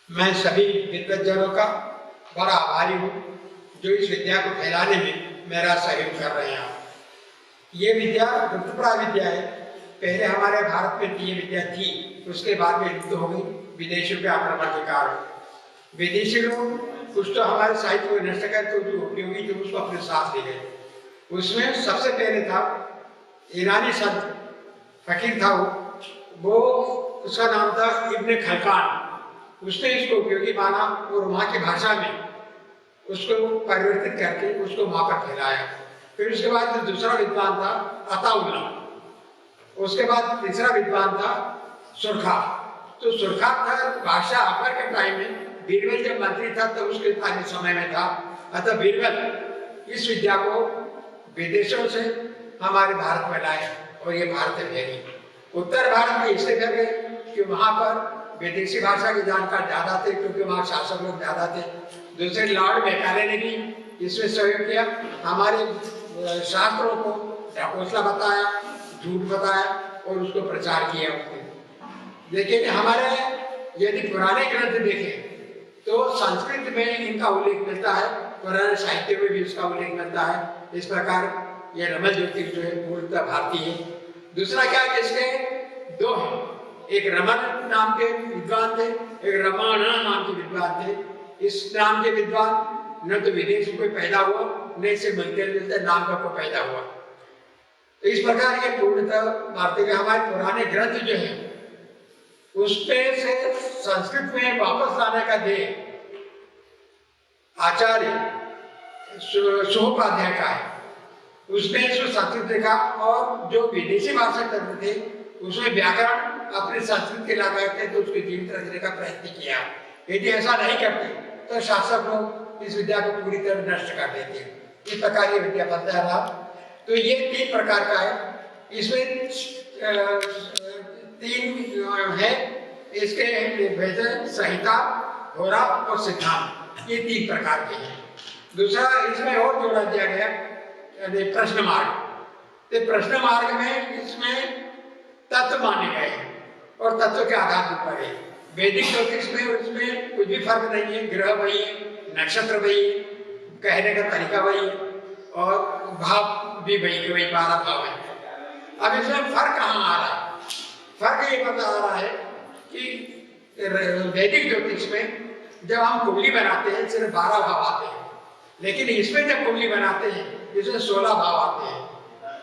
मैं सभी विद्वज्जनों का बड़ा आभारी हूँ जो इस विद्या को फैलाने में मेरा सहयोग कर रहे हैं। ये विद्या लुप्तप्राय विद्या है। पहले हमारे भारत में ये विद्या थी, उसके बाद में लुप्त हो गई विदेशियों के आक्रमण के कारण। विदेशी लोग कुछ तो हमारे साहित्य को नष्ट करके जो उपयोगी थे उसको अपने साथ ले गए। उसमें सबसे पहले था ईरानी संत फकीर था वो उसका नाम था इब्न खलकान। उसने इसको उपयोगी माना और वहाँ की भाषा में उसको परिवर्तित करके उसको वहाँ पर फैलाया। फिर उसके बाद जो दूसरा विद्वान था अताउल्ला, उसके बाद तीसरा विद्वान था सुरखा। तो सुरखा का भाषा अकबर के टाइम में बीरबल जब मंत्री था तो उसके समय में था। अतः बीरबल इस विद्या को विदेशों से हमारे भारत में लाए और ये भारत में फैली। उत्तर भारत में इसलिए फैल गए कि वहाँ पर विदेशी भाषा के जानकार ज्यादा थे, क्योंकि वहाँ शासक लोग ज्यादा थे। दूसरे लॉर्ड मैकाले ने भी इसमें सहयोग किया, हमारे शास्त्रों को ढकोसला बताया, झूठ बताया और उसको प्रचार किया उसने। लेकिन हमारे यदि पुराने ग्रंथ देखें तो संस्कृत में इनका उल्लेख मिलता है, पुराने साहित्य में भी इसका उल्लेख मिलता है। इस प्रकार ये रमन ज्योतिष जो है पूर्णतः भारतीय है। दूसरा क्या है, इसके दो हैं, एक रमन नाम के विद्वान थे, एक रमाना नाम के विद्वान थे। इस नाम के विद्वान न तो विदेश में कोई पैदा हुआ, न इसे मिलते जुलते नाम का कोई पैदा हुआ। तो इस प्रकार ये पूर्णतः भारतीय के हमारे पुराने ग्रंथ जो है उसमें से संस्कृत में वापस लाने का देय आचार्य सुहोपाध्याय का है। उसने इसको संस्कृत लिखा और जो विदेशी भाषा करते थे उसमें व्याकरण अपने संस्कृत के लगा थे तो उसके जीवित रखने का प्रयत्न किया। यदि ऐसा नहीं करते तो शासक लोग इस विद्या को पूरी तरह नष्ट कर देते। इस प्रकार ये विद्या बनता रहा। तो ये तीन प्रकार का है। इसमें तीन है, इसके भेद संहिता, होरा और सिद्धांत, ये तीन प्रकार के हैं। दूसरा इसमें और जोड़ा दिया गया प्रश्न मार्ग। तो प्रश्न मार्ग में इसमें तत्व माने गए और तत्व के आधार पर है। वैदिक ज्योतिष में उसमें कुछ भी फर्क नहीं है, ग्रह वही है, नक्षत्र वही है, कहने का तरीका वही है और भाव भी वही के वही 12 भाव है। अब इसमें फर्क कहाँ आ रहा है? फर्क ये बता आ रहा है कि वैदिक ज्योतिष में जब हम कुंडली बनाते हैं सिर्फ 12 भाव आते हैं, लेकिन इसमें जब कुंडली बनाते हैं इसमें 16 भाव आते हैं।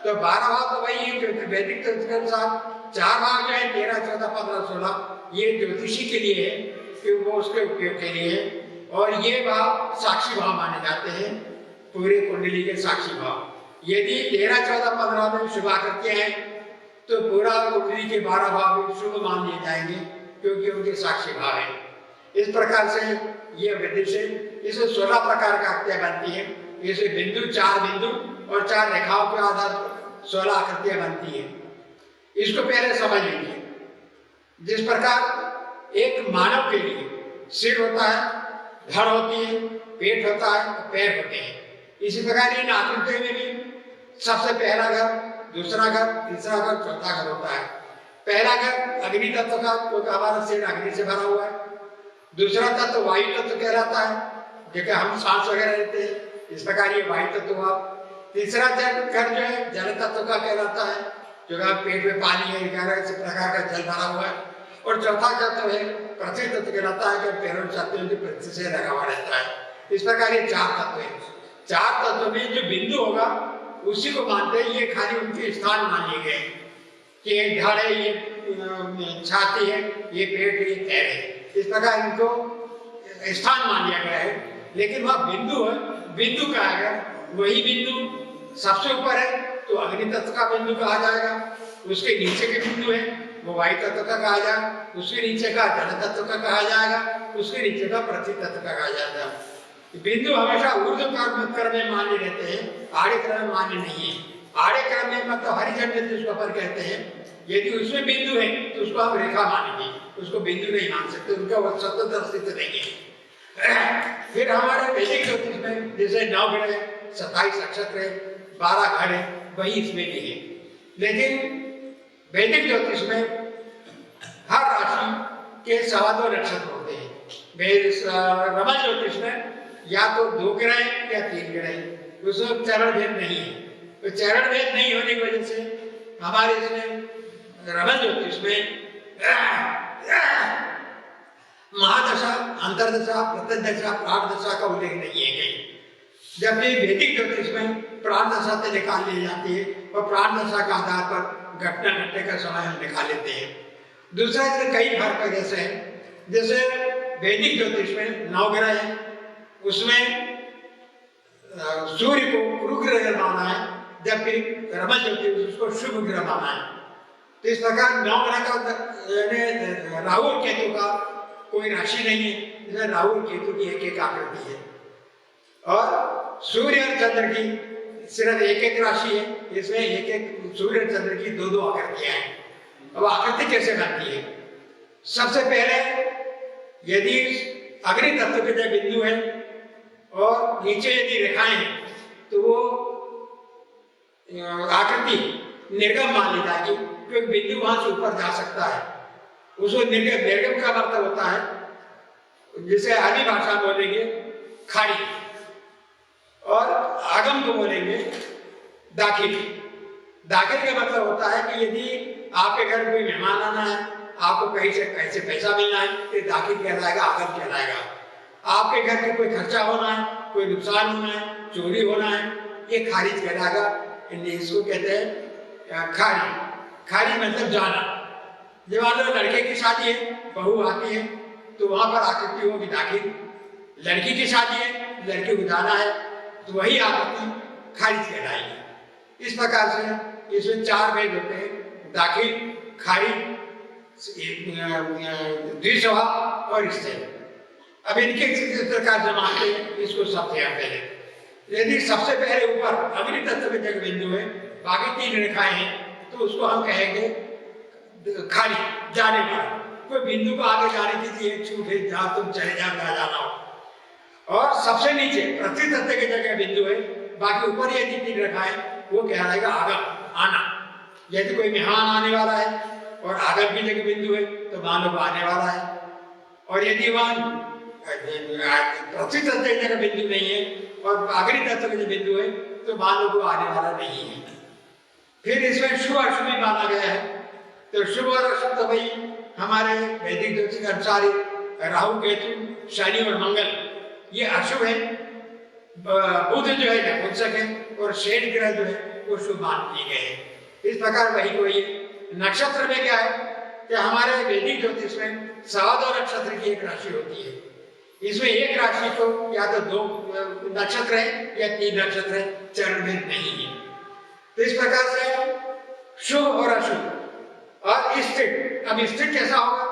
तो 12 भाव तो वही है, क्योंकि वैदिक ज्योतिष के अनुसार 4 भाव जो है 13, 14, 15, 16 ये ज्योतिषी के लिए है कि वो उसके उपयोग के लिए है। और ये भाव साक्षी भाव माने जाते हैं, पूरे कुंडली के साक्षी भाव। यदि 13, 14, 15 में शुभ आकृतियां हैं तो पूरा कुंडली के 12 भाव भी शुभ मान लिए जाएंगे, क्योंकि उनके साक्षी भाव है। इस प्रकार से ये विधि से इसमें 16 प्रकार का आकृतियां बनती है। इसे बिंदु 4 बिंदु और 4 रेखाओं के आधार पर 16 आकृतियां बनती है। इसको पहले समझ लीजिए। जिस प्रकार एक मानव के लिए सिर होता है, धड़ होती है, पेट होता है, पैर होते हैं, इसी प्रकार इन आकृतियों में भी सबसे पहला घर, दूसरा घर, तीसरा घर, चौथा घर होता है। पहला घर अग्नि तत्व का, क्योंकि हमारा सिर अग्नि से भरा हुआ है। दूसरा तत्व वायु तत्व कहलाता है, क्योंकि हम सांस वगैरह लेते हैं, इस प्रकार ये वायु तत्व हुआ। तीसरा घर जो है जल तत्व का कहलाता है, जो पेट में पानी है, इस प्रकार का जल भरा हुआ है। और चौथा तत्व है पृथ्वी तत्व कहलाता है, कि पैरों चलते हुए पृथ्वी से लगा हुआ रहता है। इस प्रकार ये 4 तत्व है। 4 तत्व में जो बिंदु होगा उसी को मानते हैं। ये खाली उनके स्थान मान लिए गए कि ये धड़ है, ये छाती है, ये पेट है, ये पैर है। इस प्रकार इनको स्थान मान लिया गया है। लेकिन वह बिंदु है, बिंदु कहा गया, वही बिंदु सबसे ऊपर है तो अग्नि तत्व का बिंदु कहा जाएगा। उसके नीचे के बिंदु है वो वायु तत्व का कहा जाएगा, उसके नीचे का जल तत्व का कहा जाएगा, उसके नीचे का पृथ्वी तत्व का कहा जाएगा। बिंदु हमेशा ऊर्ध्व क्रम में मान्य रहते हैं, आड़े क्रम में मान्य नहीं है। आड़े क्रम में मतलब हरिजन जिसको अपन कहते हैं, यदि उसमें बिंदु है तो उसको हम रेखा मानेंगे, उसको बिंदु नहीं मान सकते, उनका वो स्वतंत्र अस्तित्व नहीं है। फिर हमारे वैदिक ज्योतिष में जैसे 9 ग्रह है, 27 नक्षत्र है, 12 घर है, वही इसमें भी है। लेकिन वैदिक ज्योतिष में हर राशि के 2.25 नक्षत्र होते हैं। रमन ज्योतिष में या तो 2 ग्रह या 3 ग्रह, उसमें चरण भेद नहीं है। तो चरण भेद नहीं होने की वजह से हमारे इसमें रमन ज्योतिष में महादशा, अंतरदशा, प्रत्यदशा, प्राण दशा का उल्लेख नहीं है कहीं, जबकि वैदिक ज्योतिष में प्राण दशा से निकाल ली जाती है और प्राण दशा के आधार पर घटना घटने का समय हम निकाल लेते हैं। दूसरा इसमें कई फर्क ऐसे हैं, जैसे वैदिक ज्योतिष में 9 ग्रह है, उसमें सूर्य को गुरु ग्रह माना है, जबकि रमन ज्योतिष उसको शुभ ग्रह माना है। तो इस प्रकार 9 ग्रह का राहु और केतु का कोई राशि नहीं है, इसमें राहु और केतु की एक आकृति है, और सूर्य और चंद्र की सिर्फ एक राशि है, इसमें एक सूर्य और चंद्र की 2 आकृतियां हैं। अब आकृति कैसे बनती है? सबसे पहले यदि अग्नि तत्व के जो बिंदु है और नीचे यदि रेखाएं हैं तो वो आकृति निर्गम मान ली जाएगी, क्योंकि बिंदु वहां से ऊपर जा सकता है। उसको निर्गम का मतलब होता है, जिसे आदि भाषा बोलेंगे खाड़ी, और आगम को बोलेंगे दाखिल। दाखिल का मतलब होता है कि यदि आपके घर कोई मेहमान आना है, आपको कहीं से कैसे पैसा मिलना है, ये दाखिल कहलाएगा, आगम कहलाएगा। आपके घर के कोई खर्चा होना है, कोई नुकसान होना है, चोरी होना है, ये खारिज कहलाएगा। इसको कहते हैं खारी। खारी मतलब जाना। जब मान लो लड़के की शादी है, बहू आती है तो वहां पर आकृति होगी दाखिल। लड़की की शादी है, लड़के को जाना है तो वही आकृति खारिज कहलाएगी। इस प्रकार से इसमें 4 भेद होते हैं, दाखिल, खारिज, द्विसभा और स्थिर। अब इनके किस प्रकार से मानते हैं, इसको सबसे पहले यदि सबसे पहले ऊपर अग्नि तत्व में जगह बिंदु है, बाकी 3 रेखाएं हैं, तो उसको हम कहेंगे खाली, जाने वाला। कोई बिंदु को आगे जाने के लिए छूट है, जहां तुम चले जाओ, जाना हो। और सबसे नीचे पृथ्वी तत्व की जगह बिंदु है, बाकी ऊपर यदि 3 रेखाएं, वो कहलाएगा आगम, आना। यदि कोई मेहमान आने वाला है और आगम की जगह बिंदु है तो मान लो आने वाला है, और यदि वहां पृथ्वी तत्व की जगह बिंदु नहीं है और अग्नि तत्व की बिंदु है तो मान लो आने वाला नहीं है। फिर इसमें शुभ अशुभ भी माना गया है। तो शुभ और अशुभ तो भाई हमारे वैदिक ज्योतिष के अनुसार राहु, केतु, शनि और मंगल ये अशुभ है। बुध जो है नपुंसक है, और शेष ग्रह जो है वो शुभ मान लिए गए हैं। इस प्रकार वही को ये नक्षत्र में क्या है कि हमारे वैदिक ज्योतिष में 2 नक्षत्र की एक राशि होती है। इसमें एक राशि को या तो 2 नक्षत्र है या 3 नक्षत्र है, चरण भेद नहीं है। तो इस प्रकार से शुभ और अशुभ और स्थिर। अब स्थिर कैसा होगा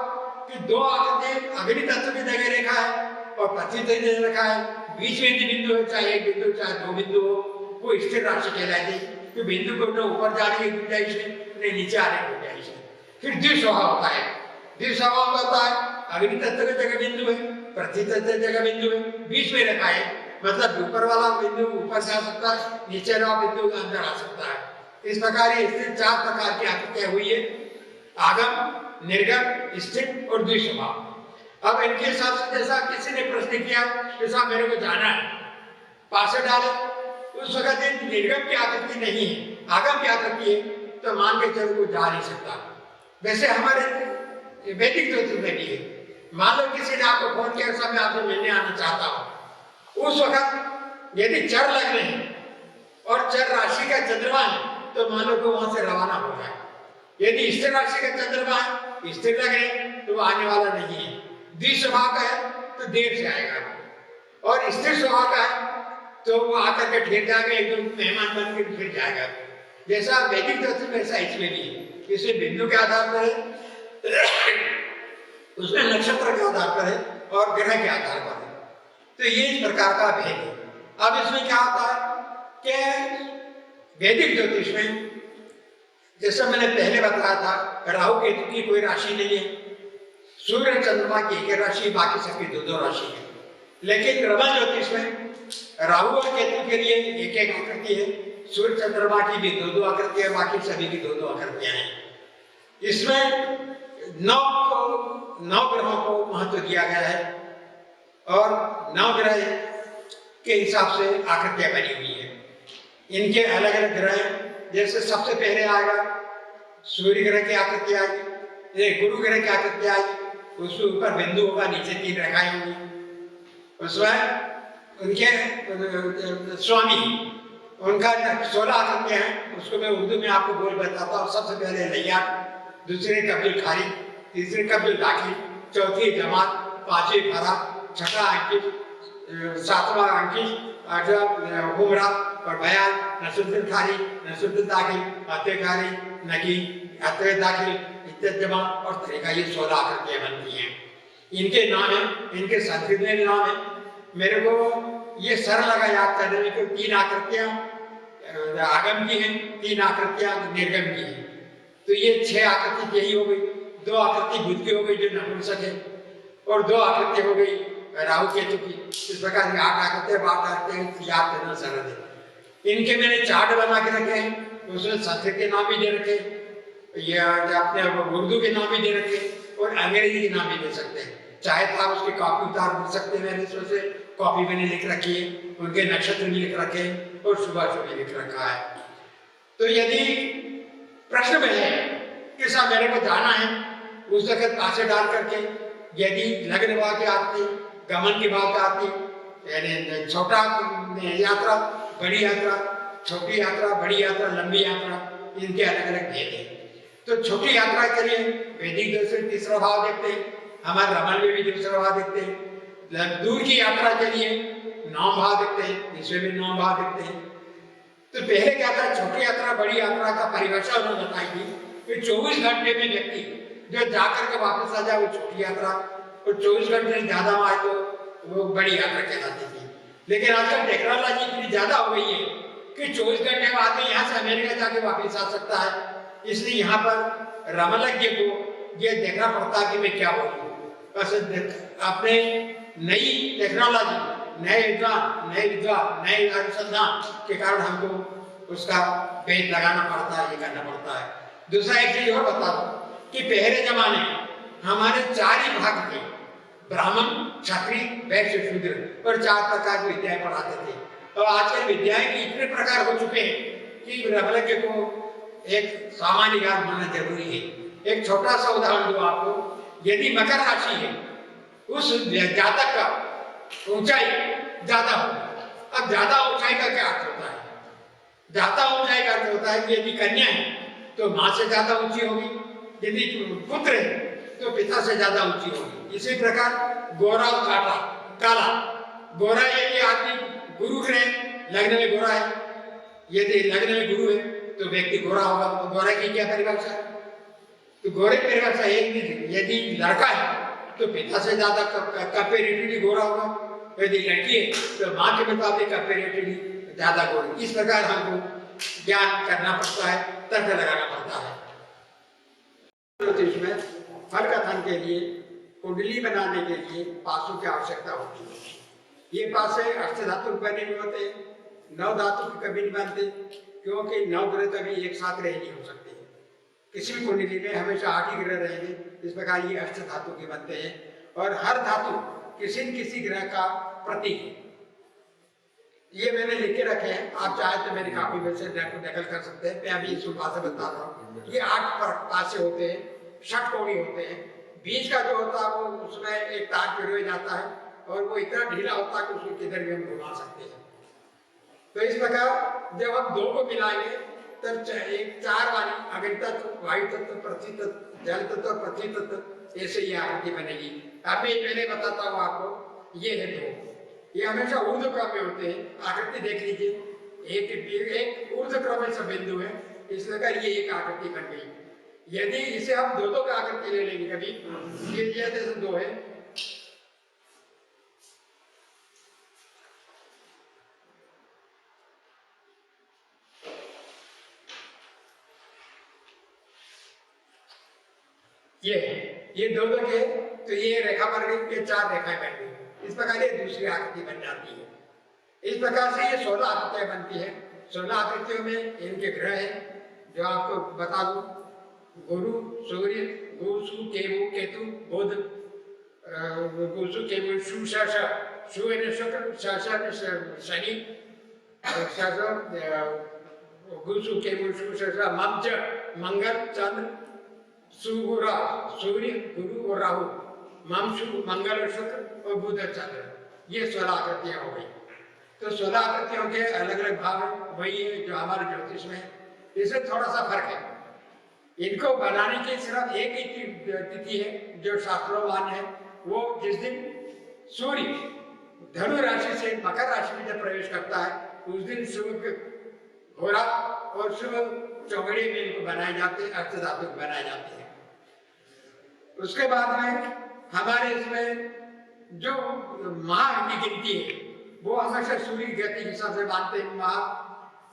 कि 2 आकृति अग्नि तत्व की जगह रेखा है और पृथ्वी तत्व की रेखा है, बीच में यदि बिंदु है, चाहे 1 बिंदु चाहे 2 बिंदु हो, वो स्थिर राशि कहलाती है। कि बिंदु को न ऊपर जाने की गुंजाइश है, न नीचे आने की गुंजाइश है। फिर द्विसभा होता है। द्विसभा होता है अग्नि तत्व की जगह बिंदु है, पृथ्वी तत्व की जगह बिंदु है, बीच में रखा है, मतलब ऊपर वाला बिंदु ऊपर जा सकता है, नीचे वाला बिंदु अंदर आ सकता है। इस प्रकार ये स्थिर 4 प्रकार की आकृतियां हुई है, आगम, निर्गम, स्थिर और द्विसभा। अब इनके हिसाब से जैसा किसी ने प्रश्न किया, जैसा मेरे को जाना है, पासे डाले, उस वक्त निर्गम की आकृति नहीं है, आगम की आकृति है, तो मान के चलो वो जा नहीं सकता। वैसे हमारे वैदिक ज्योतिष में भी है। मान लो किसी ने आपको फोन किया, सब मैं आपसे मिलने आना चाहता हूँ, उस वक्त यदि चर लग रहे हैं और चर राशि का चंद्रमा है तो मान लो कि वहां से रवाना हो जाए। यदि स्थिर राशि का चंद्रमा है, स्थिर लग रहे तो वो आने वाला नहीं है। द्विसभा का है तो देर से आएगा, और स्थिर स्वभा का है तो वो आकर के ठहर जाएगा, एकदम मेहमान बन के फिर जाएगा। जैसा वैदिक ज्योतिष में ऐसा इसमें भी है। इसे बिंदु के आधार पर है, उसमें नक्षत्र के आधार पर है और ग्रह के आधार पर है। तो ये इस प्रकार का भेद है। अब इसमें क्या होता है कि वैदिक ज्योतिष में जैसा मैंने पहले बताया था, राहु केतु की कोई राशि नहीं है, सूर्य चंद्रमा की एक राशि, बाकी सबकी 2 राशि है। लेकिन रमन ज्योतिष में राहु और केतु के लिए एक आकृति है, सूर्य चंद्रमा की भी 2 आकृति है, बाकी सभी की 2 आकृतियां हैं। इसमें 9 ग्रहों को महत्व दिया गया है, और नवग्रह के हिसाब से आकृतियां बनी हुई है। इनके अलग अलग ग्रह, जैसे सबसे पहले आएगा सूर्य ग्रह की आकृति आएगी, गुरु ग्रह की आकृति आएगी, उसके ऊपर बिंदु होगा, नीचे 3 रेखाएं होंगी। उसमें उनके स्वामी, उनका 16 आकृतियां हैं, उसको मैं उर्दू में आपको बोल बताता हूँ। सबसे पहले लैया, दूसरे कब्जुल खारी, तीसरे कब्जुल दाखिल, चौथी जमात, पांचवी फरा, छठा अंकित, सातवां अंकित, आठवां हुमरा और बयान, नसरुद्दीन खारी, नसरुद्दीन दाखिल, अत्ते खारी, नकी, अत्ते दाखिल, इत्ते जमा और तरीका, ये 16 आकृतियां बनती हैं। इनके नाम है, इनके संस्कृत में भी नाम है। मेरे को ये सरल लगा याद करने में कि 3 आकृतियां आगम की हैं, 3 आकृतियां निर्गम की हैं। तो ये 6 आकृति यही हो गई। 2 आकृति बुध की हो गई जो नपुंसक है, और 2 आकृति हो गई राहु केतु की। इस प्रकार की 8 आकृतियां, 8 आकृतियां याद करना सरल है। इनके मैंने चार्ट बना के रखे हैं, उसमें संस्कृत के नाम भी दे रखे, या अपने उर्दू के नाम भी दे रखे, और अंग्रेजी के नाम भी दे सकते हैं। चाहे तो आप उसकी कॉपी उतार भी सकते हैं, मैंने इसमें से कॉपी मैंने लिख रखी है, उनके नक्षत्र भी लिख रखे हैं और शुभाशुभ भी लिख रखा है। तो यदि प्रश्न में है कि साहब मेरे को जाना है, उस वक्त पासे डाल करके, यदि लग्न भाव की आती, गमन की बात आती, यानी छोटा यात्रा, बड़ी यात्रा, छोटी यात्रा, बड़ी यात्रा, लंबी यात्रा, इनके अलग अलग भेद है। तो छोटी यात्रा के लिए वैदिक दर्शन 3रा भाव देखते हैं, हमारे रमन में भी 2रा भाव देखते हैं। दूर की यात्रा के लिए 9 भाव देखते हैं, इसमें भी 9 भाव देखते हैं। तो पहले क्या था, छोटी यात्रा बड़ी यात्रा का परिभाषा उन्होंने बताई थी कि 24 घंटे में व्यक्ति जो जाकर के वापस आ जाए वो छोटी यात्रा, और 24 घंटे से ज्यादा मार तो वो बड़ी यात्रा कहलाती थी। लेकिन आजकल टेक्नोलॉजी इतनी ज्यादा हो गई है कि 24 घंटे में आदमी यहाँ से अमेरिका जाके वापस आ सकता है। इसलिए यहाँ पर रमलज्ञ को ये देखना पड़ता है कि मैं क्या बोलूँ। बस अपने नई टेक्नोलॉजी, नए विद्वान, नए अनुसंधान के कारण हमको उसका भेद लगाना पड़ता है, ये करना पड़ता है। दूसरा एक चीज और बता दूं कि पहले जमाने हमारे 4 ही भाग थे, ब्राह्मण, क्षत्रिय, वैश्य, शूद्र, और 4 प्रकार की विद्याएं पढ़ाते थे। और आजकल विद्याएं के इतने प्रकार हो चुके हैं कि रमलज्ञ को एक सामान्य ज्ञान होना जरूरी है। एक छोटा सा उदाहरण दूं आपको, यदि मकर राशि है, उस जातक का ऊंचाई ज्यादा होगी। अब ज्यादा ऊंचाई का क्या अर्थ होता है? ज्यादा ऊंचाई का अर्थ होता है कि यदि कन्या है तो मां से ज्यादा ऊंची होगी, यदि पुत्र है तो पिता से ज्यादा ऊंची होगी। इसी प्रकार गोरा और काला, काला गोरा यदि आदमी गुरु ग्रह लग्न में गोरा है, यदि लग्न में गुरु है तो व्यक्ति गोरा होगा। तो गोरा की क्या परिभाषा है? तो गोरे की परिभाषा एक, यदि लड़का है तो पिता से ज्यादा कंपेरेटिवली गोरा होगा, यदि लड़की है तो मां के मुताबिक कंपेरेटिवली ज्यादा गोरी। इस प्रकार हमको ज्ञान करना पड़ता है, तर्क लगाना पड़ता है। ज्योतिष में फल कथन के लिए, कुंडली बनाने के लिए पासों की आवश्यकता होती है। ये पासे अष्ट धातु बने हुए होते हैं, 9 धातु की कभी नहीं बनते, क्योंकि 9 ग्रह कभी एक साथ रह नहीं हो सकते। किसी भी कुंडली में हमेशा 8 ही ग्रह रहेंगे। इस प्रकार ये अष्ट धातु के बनते हैं, और हर धातु किसी न किसी ग्रह का प्रतीक है। ये मैंने लिख के रखे हैं, आप चाहे तो मेरी कॉपी में से नकल कर सकते हैं। मैं अभी इस भाषा बता रहा हूँ। ये 8 पासे होते हैं, षटकोणी होते हैं। बीच का जो होता है वो उसमें एक तार पिरोया जाता है, और वो इतना ढीला होता है कि उसको किधर भी हम घुमा सकते हैं। तो इस प्रकार जब हम 2 को मिलाएंगे तब एक 4 वाली अग्नि तत्व, वायु तत्व, पृथ्वी तत्व, जल तत्व, पृथ्वी तत्व, ऐसे ये आकृति बनेगी। अब मैं पहले बताता हूँ आपको, ये है 2, ये हमेशा ऊर्ध्व क्रम में होते हैं। आकृति देख लीजिए, एक ऊर्ध्व क्रम में सब बिंदु है, इस प्रकार ये एक आकृति बन गई। यदि इसे हम 2-2 का आकृति ले लेंगे, कभी ये जैसे 2 है, ये 2-2 के, तो ये रेखा बन गई, ये 4 रेखाएं बन गई। इस प्रकार ये दूसरी आकृति बन जाती है। इस प्रकार से ये 16 आकृतियां बनती है। 16 आकृतियों में इनके ग्रह हैं, जो आपको बता दूं, गुरु, सूर्य, गुरु, केतु, बुध, गुसु के शु शासा शु यानी शुक्र शासा यानी शनि शासा गुसु के शु शासा ममच मंगल चंद्र सुगुरा सूर्य गुरु और राहु मम मंगल और शुक्र और बुध चंद्र ये 16 आकृतियां हो गई। तो 16 आकृतियों के अलग अलग भाव वही है जो हमारे ज्योतिष में, इसमें थोड़ा सा फर्क है। इनको बनाने की सिर्फ एक ही तिथि है जो शास्त्रों मान्य है, वो जिस दिन सूर्य धनु राशि से मकर राशि में जब प्रवेश करता है उस दिन शुभ घोड़ा और शुभ चौगड़े में इनको बनाए जाते हैं, अष्टधातु बनाए जाते हैं। उसके बाद में हमारे इसमें जो माह की गिनती है वो हमेशा सूर्य की गति के हिसाब से मानते हैं। माह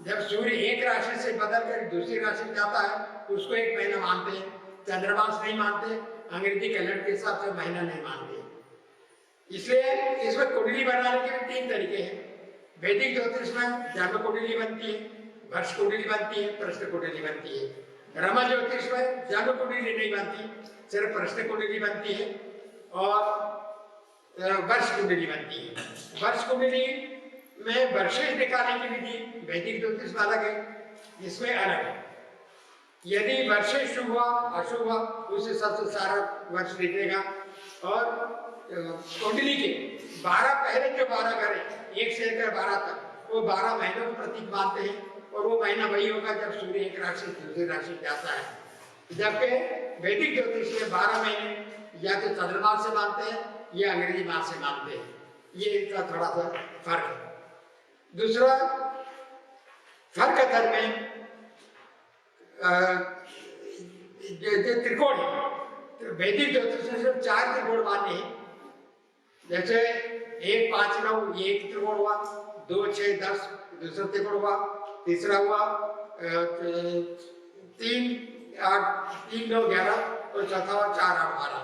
जब सूर्य एक राशि से बदल कर दूसरी राशि में जाता है उसको एक महीना मानते हैं। चंद्रमास नहीं मानते, अंग्रेजी कैलेंडर के हिसाब से महीना नहीं मानते। इसलिए इसमें कुंडली बनाने के 3 तरीके हैं। वैदिक ज्योतिष में जन्म कुंडली बनती है, वर्ष कुंडली बनती है, प्रश्न कुंडली बनती है। रमन ज्योतिष में जन्म कुंडली नहीं बनती, सिर्फ प्रश्न कुंडली बनती है और वर्ष कुंडली बनती है। वर्ष कुंडली में वर्षेज निकालने की विधि वैदिक ज्योतिष में अलग है, इसमें अलग है। यदि वर्षेज शुभ हुआ अशुभ हुआ उस हिसाब से सारा वर्ष निकलेगा। और कुंडली के 12 पहले जो 12 घर है 1 से लेकर 12 तक वो 12 महीनों को प्रतीक मानते हैं और वो महीना वही होगा जब सूर्य एक राशि से दूसरी राशि में जाता है। जबकि वैदिक ज्योतिष में 12 महीने या तो चंद्रमास से मानते हैं या अंग्रेजी मास से मानते हैं। ये इसका थोड़ा सा फर्क है। दूसरा फर्क धर्म में जो त्रिकोण है, वैदिक ज्योतिष में सिर्फ 4 त्रिकोण मान्य है। जैसे 1 5 9 एक त्रिकोण हुआ, 2 6 10 दूसरा त्रिकोण हुआ, तीसरा हुआ 3 8 3 9 11 और चौथा हुआ 4 8 12।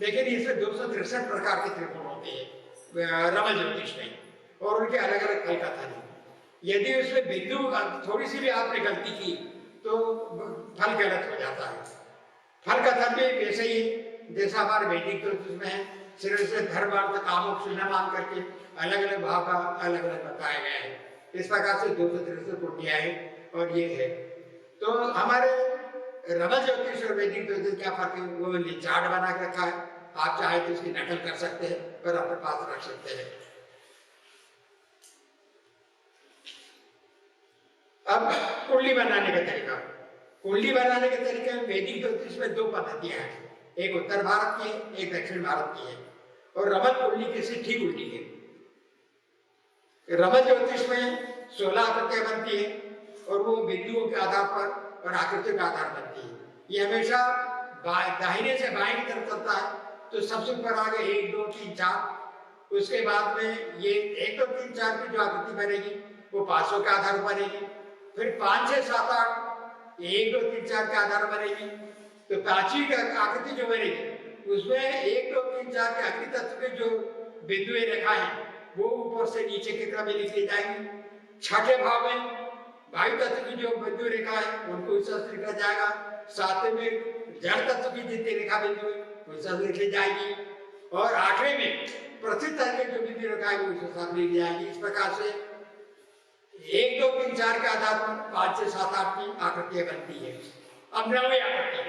लेकिन इसमें 263 प्रकार के त्रिकोण होते हैं रमन ज्योतिष में और उनके अलग अलग फल का था। यदि उसमें बिंदु थोड़ी सी भी आपने गलती की तो फल गलत हो जाता है। फल का धर्म भी वैसे ही जैसा हमारे वैदिक ज्योतिष में है, सिर्फ से धर्म अर्थ कामों को न मान करके अलग अलग भाव का अलग अलग बताया गया है। इस प्रकार से 263 कुंडियां हैं और ये है। तो हमारे रमन ज्योतिष और वैदिक ज्योतिष क्या फर्क है, वो चार्ट बना के रखा है। आप चाहे तो इसकी नकल कर सकते हैं और अपने पास रख सकते हैं। अब कुंडली बनाने का तरीका, कुंडली बनाने के तरीके में वैदिक ज्योतिष में 2 पद्धतियां हैं, एक उत्तर भारत की है, एक दक्षिण भारत की है। और रमन कुंडली की ठीक उल्टी है। रमन ज्योतिष में 16 आकृतियां बनती है और वो बिंदुओं के आधार पर और आकृतियों के आधार बनती है। ये हमेशा दाहिने से बाएं की तरफ चलता है। तो सबसे ऊपर आगे 1 2 3 4, उसके बाद में ये 1 2 3 4 की जो आकृति बनेगी वो 500 के आधार पर बनेगी। फिर 5 6 7 8 1 2 3 4 के आधार बनेगी। तो 5वीं आकृति जो बनेगी उसमें 1 2 3 4 के अग्नि तत्व के जो बिंदु रेखा है वो ऊपर से नीचे के क्रम में लिखी जाएंगी। 6ठे भाव में वायु तत्व की जो बिंदु रेखा है उनको इस तरह लिखा जाएगा। 7वें में जल तत्व की जितनी रेखा बिंदु है उस तरह लिखी जाएगी। और 8वें में पृथ्वी तत्व की जो बिंदु रेखा है वो इस तरह लिखी जाएगी। इस प्रकार से 1 2 3 4 के आधार पर 5 6 7 8 की आकृतियां बनती है। अब 9वीं आकृति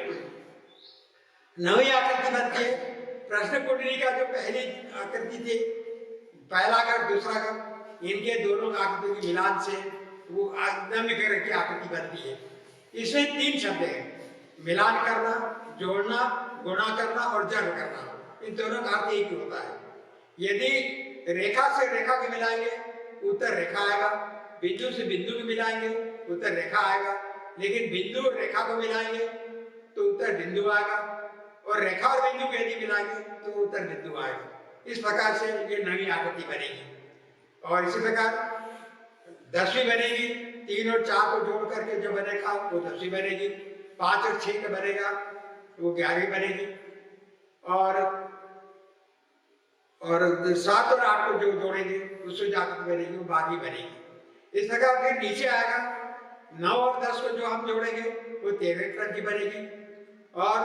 बनती है। प्रश्न कुंडली का जो पहली आकृति थी, पहला घर दूसरा घर, इनके दोनों आकृतियों के मिलान से वो नम्य ग्रह की आकृति बनती है। इसमें 3 शब्द हैं, मिलान करना, जोड़ना, गुणा करना और जड़ करना। इन दोनों का अर्थ एक ही होता है। यदि रेखा से रेखा को मिलाएंगे उत्तर रेखा आएगा, बिंदु से बिंदु को मिलाएंगे उत्तर रेखा आएगा, लेकिन बिंदु और रेखा को मिलाएंगे तो उत्तर बिंदु आएगा, और रेखा और बिंदु को यदि मिलाएंगे तो उत्तर बिंदु आएगा। इस प्रकार से ये 9वीं आकृति बनेगी। और इसी प्रकार 10वीं बनेगी, 3 और 4 को जोड़ करके जो बनेगा वो 10वीं बनेगी। 5 और 6 का बनेगा वो 11वीं बनेगी। और 7 और 8 को जो जोड़ेंगे उससे जो आकृति बनेगी वो 12वीं बनेगी। इस प्रकार फिर नीचे आएगा 9 और 10 को जो हम जोड़ेंगे वो 13वें क्रम की बनेगी। और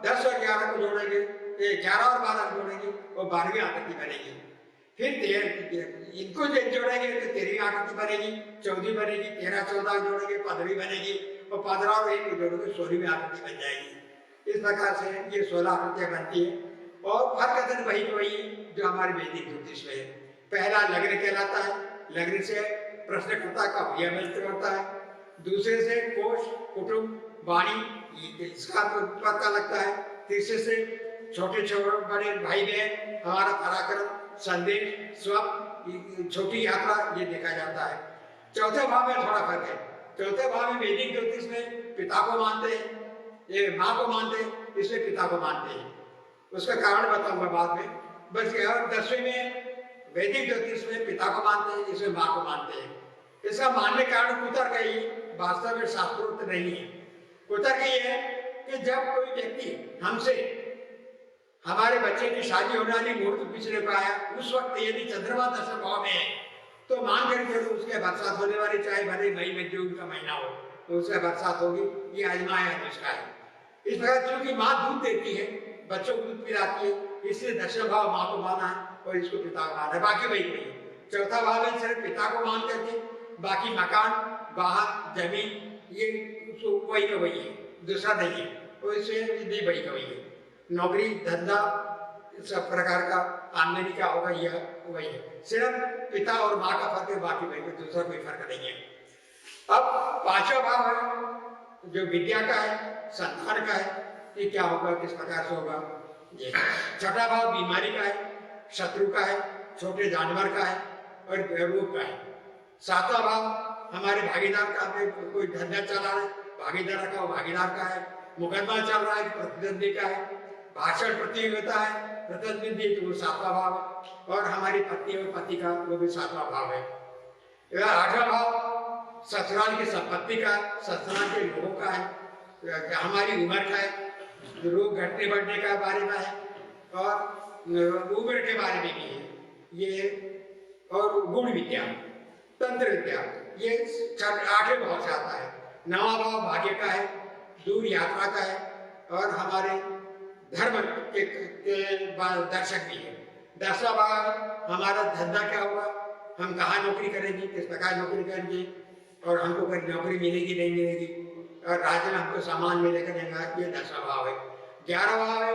10 और 11 को जोड़ेंगे ये 11 और 12 जोड़ेंगे वो 12वीं आकृति बनेगी। फिर इनको जोड़ेंगे तो 13वीं आकृति बनेगी, 14वीं बनेगी, 13 14 जोड़ेंगे 15वीं बनेगी, और 15 और 1 को जोड़ोगे 16वीं आकृति बन जाएगी। इस प्रकार से ये 16 आकृतियां बनती है। और हर कथन वही तो वही जो हमारे वैदिक ज्योतिष में है। पहला लग्न कहलाता है, लग्न से प्रश्नकर्ता का भैया मंत्र होता है। दूसरे से कोश, कुटुंब, वाणी, इसका पता लगता है। तीसरे से छोटे छोटे बड़े भाई बहन, हमारा पराक्रम, संदेश, स्वप्न, छोटी यात्रा, ये देखा जाता है। चौथे भाव में थोड़ा फर्क है। चौथे भाव में वैदिक ज्योतिष में पिता को मानते हैं, ये माँ को मानते हैं, इसमें पिता को मानते हैं। उसका कारण बताऊंगा बाद में। बस और 10वें में वैदिक ज्योतिष में पिता को मानते हैं, इसमें माँ को मानते हैं। इसका मानने का कारण कुतर्क है, ये वास्तव में शास्त्रोक्त नहीं है। कुतर्क ये है कि जब कोई व्यक्ति हमसे हमारे बच्चे की शादी होने वाली मुहूर्त पिछले को आया, उस वक्त यदि चंद्रमा 10वें भाव में है तो मान कर चलो उसके बरसात होने वाली, चाहे भले मई में जून का महीना हो तो उससे बरसात होगी, ये आजमाया अनुष्का है। इस प्रकार चूंकि माँ दूध देती है, बच्चों को दूध पिलाती है, इसलिए 10वें भाव माँ को माना है और इसको पिता को माना है। बाकी वही वही चौथा भाव है, सिर्फ पिता को मान करके बाकी मकान, वाहन, जमीन, ये वही का वही है, दूसरा नहीं है। तो इससे भी वही का वही है। नौकरी, धंधा, सब प्रकार का आमदनी का होगा, यह वही है। सिर्फ पिता और माँ का फर्क है, बाकी वही, दूसरा कोई फर्क नहीं है। अब 5वां भाव है जो विद्या का है, संतान का है, ये क्या होगा, किस प्रकार से होगा ये। 6वां भाव बीमारी का है, शत्रु का है, छोटे जानवर का है और रोग का है। 7वां भाव हमारे भागीदार का, कोई धंधा चला रहा है, भागीदार का, भागीदार का है। मुकदमा चल रहा है, प्रतिद्वंदी का है। भाषण प्रतियोगिता है, प्रतिद्वंदी, तो वो 7वां भाव है। और हमारी पत्नी और पति का, वो भी 7वां भाव है। 8वां भाव ससुराल की संपत्ति का, ससुराल के लोगों का है, हमारी उम्र का है, रोग घटने बढ़ने का बारे में है, और उम्र के बारे में भी है ये। और गुण विद्या, तंत्र विद्या, ये 8वें भाव से आता है। 9वां भाव भाग्य का है, दूर यात्रा का है, और हमारे धर्म के दर्शक भी है। 10वां भाव हमारा धंधा क्या होगा, हम कहाँ नौकरी करेंगे, किस प्रकार नौकरी करेंगे, और हमको कोई नौकरी मिलेगी नहीं मिलेगी, और राज्य में हमको सामान मिलेगा नहीं, ये 10वां भाव है। 11वां भाव है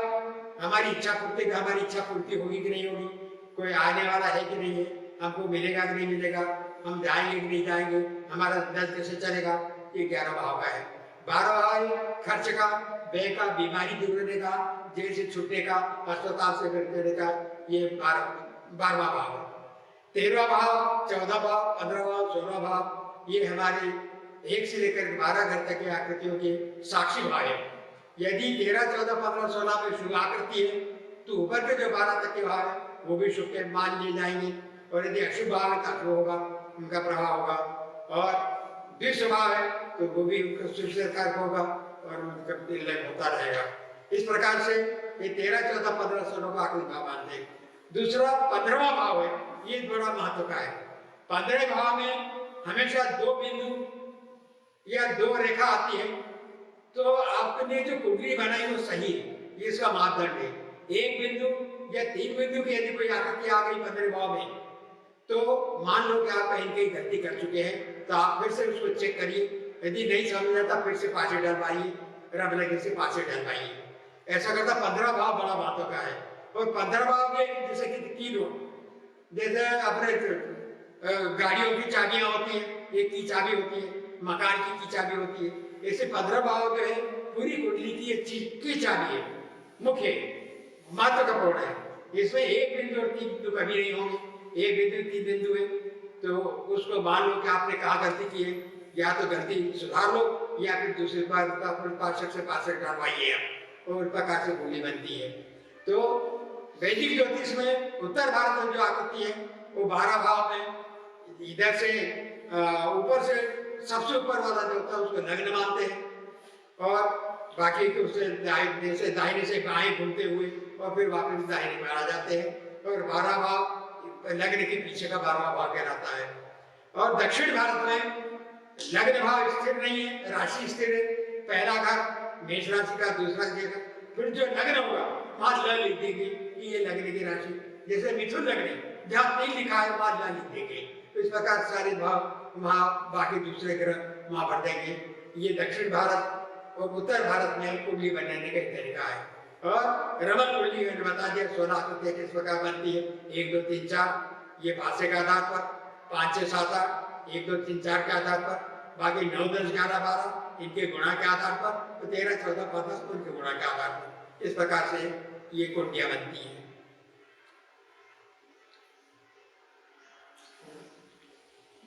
हमारी इच्छा पूर्ति का, हमारी इच्छा पूर्ति होगी कि नहीं होगी, कोई आने वाला है कि नहीं है, हमको मिलेगा कि नहीं मिलेगा, हम जाएंगे कि नहीं जाएंगे, हमारा दस कैसे चलेगा, ये 11वां भाव का है। 12वां भाव है खर्च का, व्यय का, बीमारी दूर होने का, जेल से छूटने का, अस्पताल से करने का, ये 12वां भाव है। 13वां भाव, 14वां भाव, 15वां भाव, 16वां भाव, ये हमारे 1 से लेकर 12 घर तक की आकृतियों के साक्षी भाव है। यदि 13, 14, 15, 16 में शुभ आकृति है तो ऊपर के जो 12 तक के भाव है वो भी शुभ के मान लिए जाएंगे, और यदि अशुभ भाव है तो अशुभ होगा, उनका प्रभाव होगा। और विश्व भाव है तो वो भी शुभ से कारक होगा और उनका निर्लय होता रहेगा। इस प्रकार से ये 13, 14, 15, 16 का आकृति भाव मानते हैं। दूसरा 15वां भाव है, ये बड़ा महत्व का है। 15वें भाव में हमेशा 2 बिंदु या 2 रेखा आती है, तो आपने जो कुंडली बनाई वो सही है, ये इसका मापदंड है। 1 बिंदु या 3 बिंदु की यदि कोई आकृति आ गई 15वें भाव में, तो मान लो कि आप कहीं कहीं गलती कर चुके हैं, तो आप फिर से उसको चेक करिए, यदि नहीं समझ आता फिर से पासे डलवाइए, रब लगे से पासे डलवाइए। ऐसा करता 15वां भाव बड़ा महत्व का है। और 15वां भाव में जैसे कि तीनों, जैसे अपने गाड़ियों की चाबियां होती है, एक की चाबी होती है, मकान की चाबी होती है, ऐसे 15 भाव जो है पूरी कुंडली की एक की चाबी है, मुख्य महत्वपूर्ण है। इसमें 1 बिंदु और 3 बिंदु कभी नहीं होंगे, 1 बिंदु 3 बिंदु है, तो उसको मान लो कि आपने कहा गलती की है, या तो गलती सुधार लो या फिर दूसरी बार पार्षद से पार्षद डालवाइए आप, और प्रकार से कुंडली बनती है। तो वैदिक ज्योतिष में उत्तर भारत में जो आकृति है वो 12 भाव में, इधर से ऊपर से सबसे ऊपर वाला जो होता है उसको लग्न मानते हैं, और बाकी तो उससे दाहिने से बाएं घूमते हुए और फिर वापस दाहिने में आ जाते हैं। और 12 भाव लग्न के पीछे का 12वां भाव कहलाता है। और दक्षिण भारत में लग्न भाव स्थिर नहीं है, राशि स्थिर है। पहला घर मेष राशि का, दूसरा फिर जो लग्न होगा वहां ल लिख देंगे कि ये लग्न की राशि, जैसे मिथुन लग्न जहाँ 3 लिखा है वहां ल लिख देंगे। तो इस प्रकार सारे भाव वहां बाकी दूसरे ग्रह वहां भर देंगे। ये दक्षिण भारत और उत्तर भारत में कुंडली बनाने का एक तरीका है। और रमन कुंडली मैंने बता दिया 16 आकृतियां किस प्रकार बनती है, 1 2 3 4 ये भाषा के आधार पर, 5 6 7 8 1 2 3 4 के आधार पर, बाकी 9 10 11 12 इनके गुणा के आधार पर, तो 13 14 15 उनके गुणा के आधार पर, इस प्रकार से ये कुंडलियां बनती हैं।